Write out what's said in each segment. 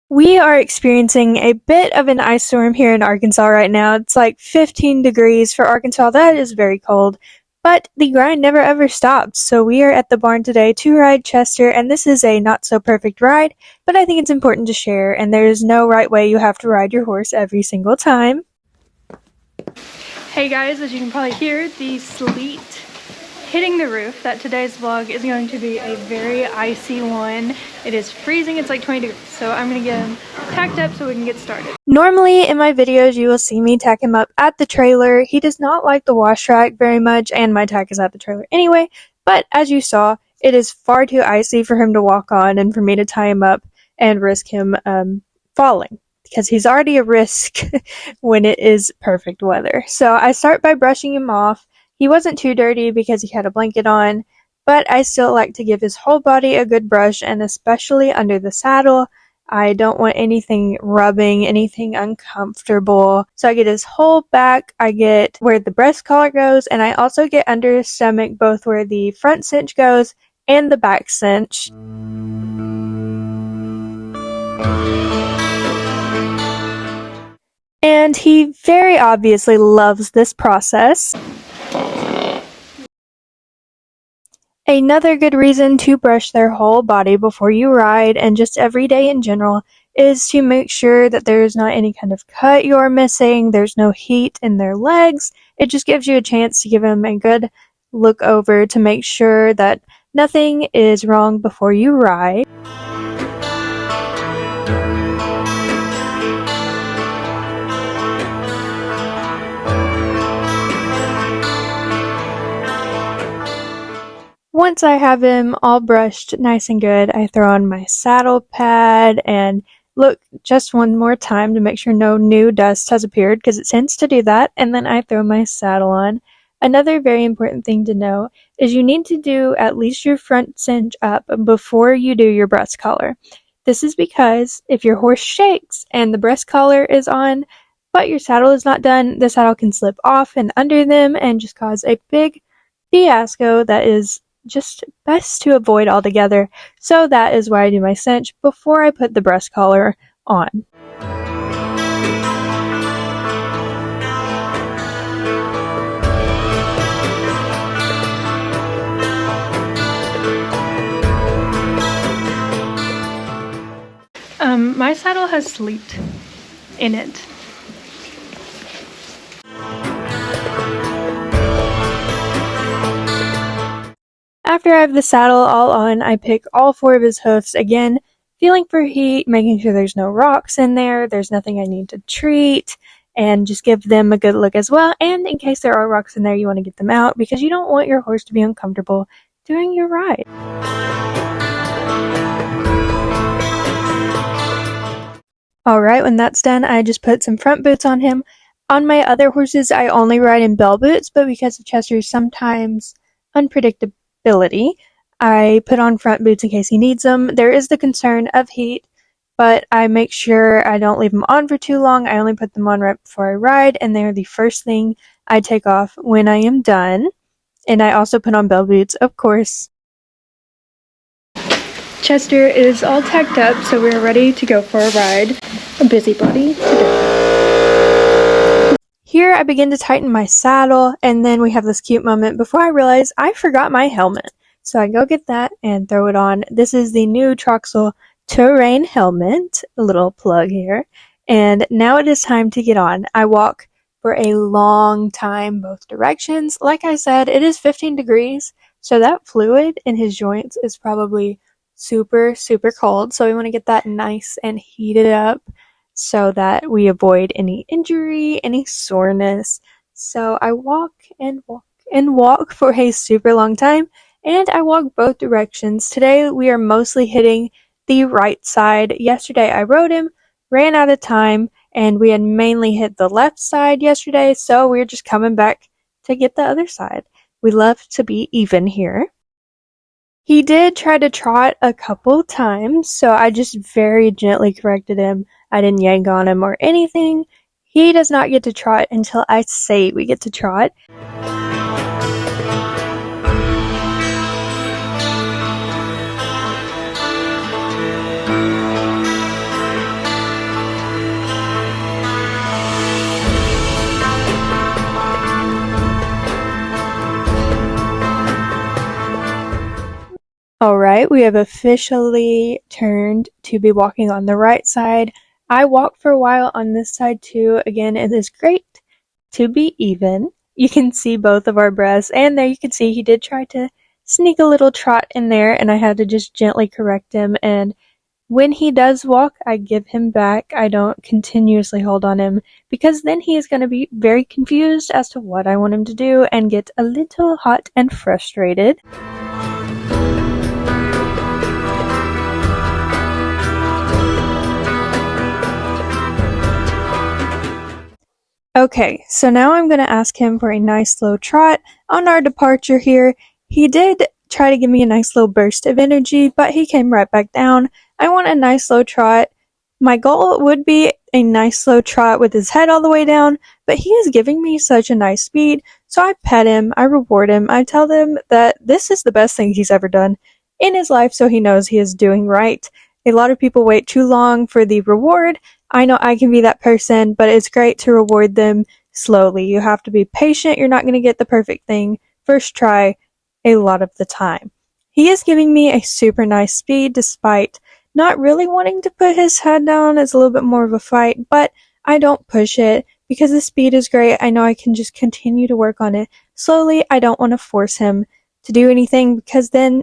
We are experiencing a bit of an ice storm here in Arkansas right now. It's like 15 degrees for Arkansas. That is very cold. But the grind never ever stops. So we are at the barn today to ride Chester, and this is a not so perfect ride, but I think it's important to share, and there is no right way you have to ride your horse every single time. Hey guys, as you can probably hear, the sleet hitting the roof. That today's vlog is going to be a very icy one. It is freezing, it's like 20 degrees, so I'm gonna get him tacked up so we can get started. Normally in my videos you will see me tack him up at the trailer. He does not like the wash track very much, and my tack is at the trailer anyway, but as you saw, it is far too icy for him to walk on and for me to tie him up and risk him falling, because he's already a risk when it is perfect weather. So I start by brushing him off. He wasn't too dirty because he had a blanket on, but I still like to give his whole body a good brush, and especially under the saddle. I don't want anything rubbing, anything uncomfortable. So I get his whole back, I get where the breast collar goes, and I also get under his stomach, both where the front cinch goes and the back cinch. And he very obviously loves this process. Another good reason to brush their whole body before you ride, and just every day in general, is to make sure that there's not any kind of cut you're missing, there's no heat in their legs. It just gives you a chance to give them a good look over to make sure that nothing is wrong before you ride. Once I have him all brushed nice and good, I throw on my saddle pad and look just one more time to make sure no new dust has appeared, because it tends to do that, and then I throw my saddle on. Another very important thing to know is you need to do at least your front cinch up before you do your breast collar. This is because if your horse shakes and the breast collar is on, but your saddle is not done, the saddle can slip off and under them and just cause a big fiasco that is just best to avoid altogether. So that is why I do my cinch before I put the breast collar on. My saddle has sleet in it. After I have the saddle all on, I pick all 4 of his hoofs again, feeling for heat, making sure there's no rocks in there, there's nothing I need to treat, and just give them a good look as well. And in case there are rocks in there, you want to get them out because you don't want your horse to be uncomfortable during your ride. Alright, when that's done, I just put some front boots on him. On my other horses, I only ride in bell boots, but because of Chester's sometimes unpredictability, I put on front boots in case he needs them. There is the concern of heat, but I make sure I don't leave them on for too long. I only put them on right before I ride, and they're the first thing I take off when I am done. And I also put on bell boots, of course. Chester is all tacked up, so we're ready to go for a ride. A busybody today. Here I begin to tighten my saddle, and then we have this cute moment before I realize I forgot my helmet. So I go get that and throw it on. This is the new Troxel Terrain helmet, a little plug here. And now it is time to get on. I walk for a long time both directions. Like I said, it is 15 degrees, so that fluid in his joints is probably super cold. So we want to get that nice and heated up so that we avoid any injury, any soreness. So I walk and walk and walk for a super long time, and I walk both directions. Today we are mostly hitting the right side. Yesterday I rode him, ran out of time, and we had mainly hit the left side yesterday, so we're just coming back to get the other side. We love to be even here. He did try to trot a couple times, so I just very gently corrected him. I didn't yank on him or anything. He does not get to trot until I say we get to trot. Alright, we have officially turned to be walking on the right side. I walked for a while on this side too. Again, it is great to be even. You can see both of our breaths, and there you can see he did try to sneak a little trot in there, and I had to just gently correct him. And when he does walk, I give him back. I don't continuously hold on him, because then he is going to be very confused as to what I want him to do and get a little hot and frustrated. Okay, so now I'm going to ask him for a nice slow trot on our departure here. He did try to give me a nice little burst of energy, but he came right back down. I want a nice slow trot. My goal would be a nice slow trot with his head all the way down, but he is giving me such a nice speed, so I pet him, I reward him, I tell him that this is the best thing he's ever done in his life, so he knows he is doing right. A lot of people wait too long for the reward. I know I can be that person, but it's great to reward them slowly. You have to be patient. You're not going to get the perfect thing first try a lot of the time. He is giving me a super nice speed despite not really wanting to put his head down. It's a little bit more of a fight, but I don't push it because the speed is great. I know I can just continue to work on it slowly. I don't want to force him to do anything because then,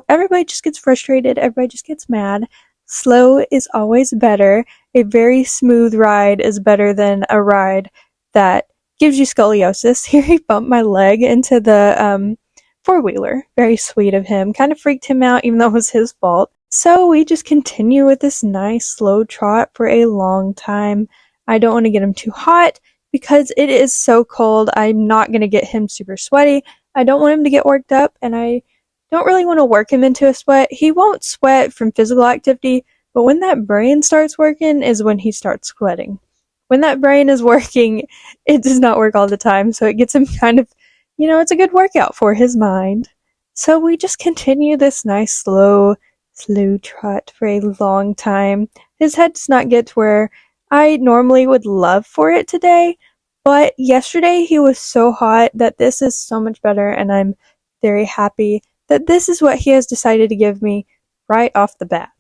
everybody just gets frustrated. Everybody just gets mad. Slow is always better. A very smooth ride is better than a ride that gives you scoliosis. Here he bumped my leg into the four-wheeler. Very sweet of him. Kind of freaked him out even though it was his fault. So we just continue with this nice slow trot for a long time. I don't want to get him too hot because it is so cold. I'm not going to get him super sweaty. I don't want him to get worked up, and I don't really want to work him into a sweat. He won't sweat from physical activity, but when that brain starts working is when he starts sweating. When that brain is working, it does not work all the time, so it gets him kind of, it's a good workout for his mind. So we just continue this nice slow trot for a long time. His head does not get to where I normally would love for it today, but yesterday he was so hot that this is so much better, and I'm very happy that this is what he has decided to give me right off the bat.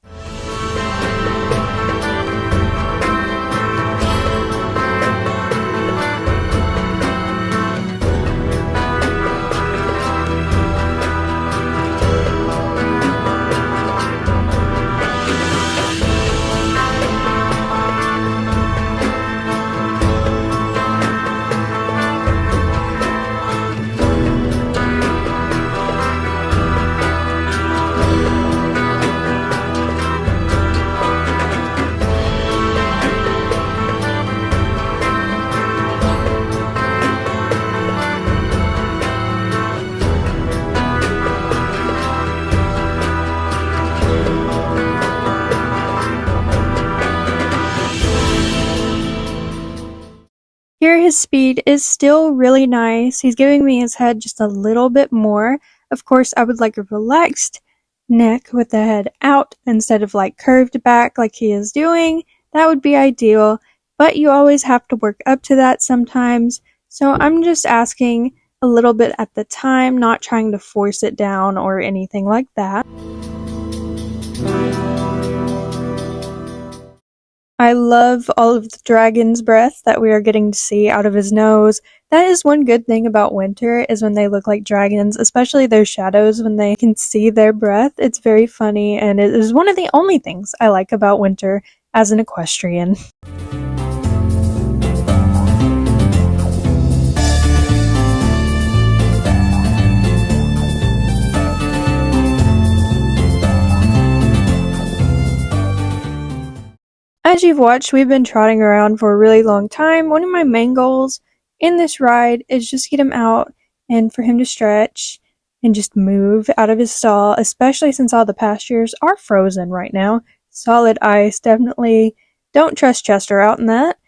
Here his speed is still really nice. He's giving me his head just a little bit more. Of course, I would like a relaxed neck with the head out instead of curved back like he is doing. That would be ideal, but you always have to work up to that sometimes. So I'm just asking a little bit at the time, not trying to force it down or anything like that. I love all of the dragon's breath that we are getting to see out of his nose. That is one good thing about winter, is when they look like dragons, especially their shadows, when they can see their breath. It's very funny, and it is one of the only things I like about winter as an equestrian. As you've watched, we've been trotting around for a really long time. One of my main goals in this ride is just get him out and for him to stretch and just move out of his stall, especially since all the pastures are frozen right now. Solid ice, definitely don't trust Chester out in that.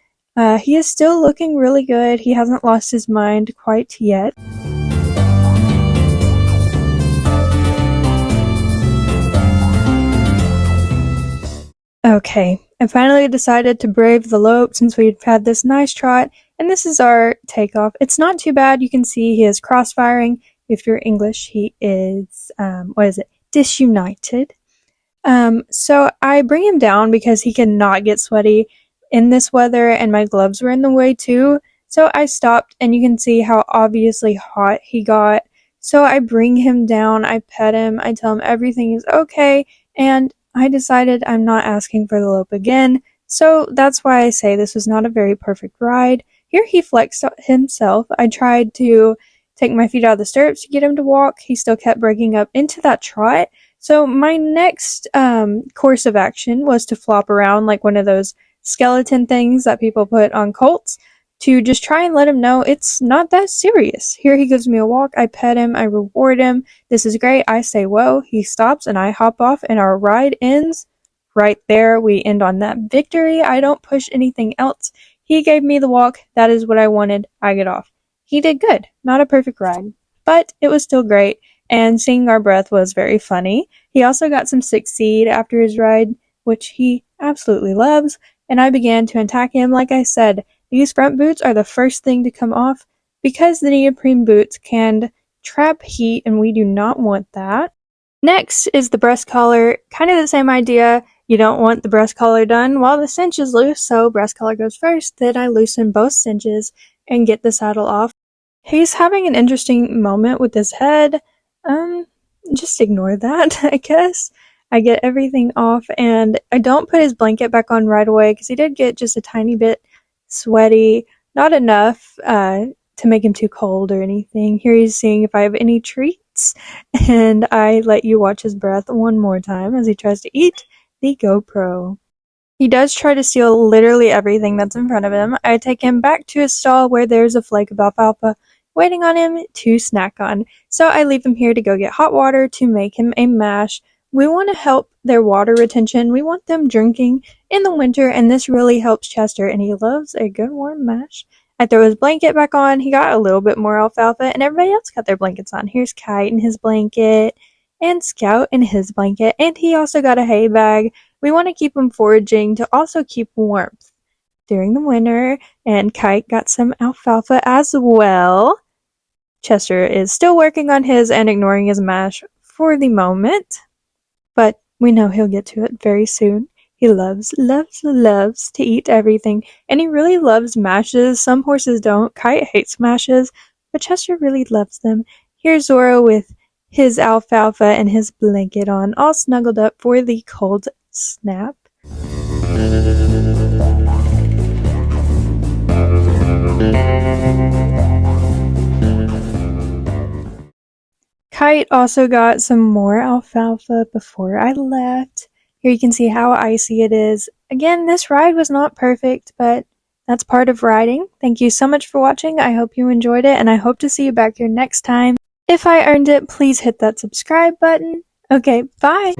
He is still looking really good. He hasn't lost his mind quite yet. Okay, I finally decided to brave the lope since we've had this nice trot, and this is our takeoff. It's not too bad. You can see he is crossfiring. If you're English, he is, disunited. So I bring him down because he cannot get sweaty in this weather, and my gloves were in the way too. So I stopped, and you can see how obviously hot he got. So I bring him down, I pet him, I tell him everything is okay, and I decided I'm not asking for the lope again. So that's why I say this was not a very perfect ride. Here he flexed himself. I tried to take my feet out of the stirrups to get him to walk. He still kept breaking up into that trot. So my next course of action was to flop around like one of those skeleton things that people put on colts to just try and let him know it's not that serious. Here he gives me a walk, I pet him, I reward him. This is great. I say whoa, he stops, and I hop off, and our ride ends right there. We end on that victory. I don't push anything else. He gave me the walk. That is what I wanted. I get off. He did good. Not a perfect ride, but it was still great. And seeing our breath was very funny. He also got some sick seed after his ride, which he absolutely loves, and I began to attack him. Like I said, these front boots are the first thing to come off because the neoprene boots can trap heat, and we do not want that. Next is the breast collar. Kind of the same idea. You don't want the breast collar done while the cinch is loose, so breast collar goes first. Then I loosen both cinches and get the saddle off. He's having an interesting moment with his head. Just ignore that, I guess. I get everything off, and I don't put his blanket back on right away because he did get just a tiny bit sweaty. Not enough to make him too cold or anything. Here he's seeing if I have any treats, and I let you watch his breath one more time as he tries to eat the GoPro. He does try to steal literally everything that's in front of him. I take him back to his stall where there's a flake of alfalfa waiting on him to snack on. So I leave him here to go get hot water to make him a mash. We want to help their water retention. We want them drinking in the winter, and this really helps Chester, and he loves a good warm mash. I throw his blanket back on. He got a little bit more alfalfa, and everybody else got their blankets on. Here's Kite in his blanket, and Scout in his blanket, and he also got a hay bag. We want to keep him foraging to also keep warmth during the winter, and Kite got some alfalfa as well. Chester is still working on his and ignoring his mash for the moment, but we know he'll get to it very soon. He loves to eat everything, and he really loves mashes. Some horses don't. Kite hates mashes, but Chester really loves them. Here's Zorro with his alfalfa and his blanket on, all snuggled up for the cold snap. Kite also got some more alfalfa before I left. Here you can see how icy it is. Again, this ride was not perfect, but that's part of riding. Thank you so much for watching. I hope you enjoyed it, and I hope to see you back here next time. If I earned it, please hit that subscribe button. Okay, bye!